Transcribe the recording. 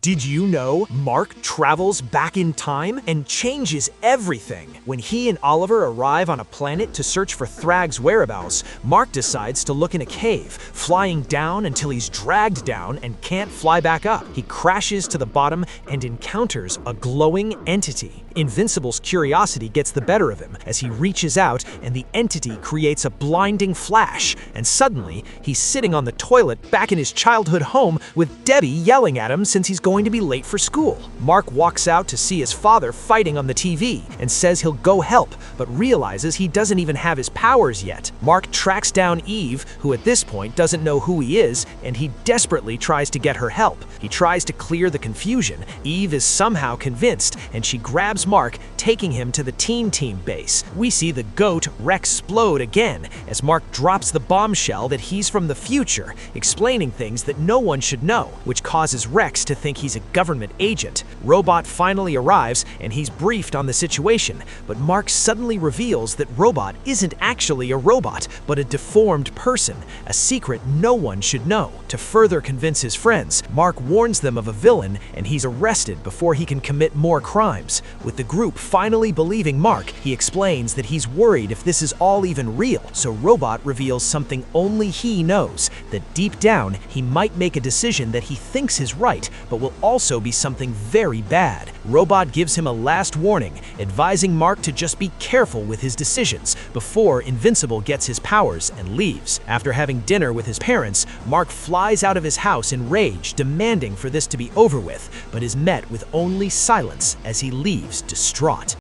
Did you know Mark travels back in time and changes everything? When he and Oliver arrive on a planet to search for Thrag's whereabouts, Mark decides to look in a cave, flying down until he's dragged down and can't fly back up. He crashes to the bottom and encounters a glowing entity. Invincible's curiosity gets the better of him as he reaches out and the entity creates a blinding flash, and suddenly he's sitting on the toilet back in his childhood home with Debbie yelling at him since he's going to be late for school. Mark walks out to see his father fighting on the TV and says he'll go help, but realizes he doesn't even have his powers yet. Mark tracks down Eve, who at this point doesn't know who he is, and he desperately tries to get her help. He tries to clear the confusion. Eve is somehow convinced, and she grabs Mark, taking him to the Teen Team base. We see the goat Rexplode again as Mark drops the bombshell that he's from the future, explaining things that no one should know, which causes Rex to think he's a government agent. Robot finally arrives and he's briefed on the situation, but Mark suddenly reveals that Robot isn't actually a robot, but a deformed person, a secret no one should know. To further convince his friends, Mark warns them of a villain and he's arrested before he can commit more crimes. With the group finally believing Mark, he explains that he's worried if this is all even real, so Robot reveals something only he knows, that deep down he might make a decision that he thinks is right, but will also be something very bad. Robot gives him a last warning, advising Mark to just be careful with his decisions before Invincible gets his powers and leaves. After having dinner with his parents, Mark flies out of his house in rage, demanding for this to be over with, but is met with only silence as he leaves distraught.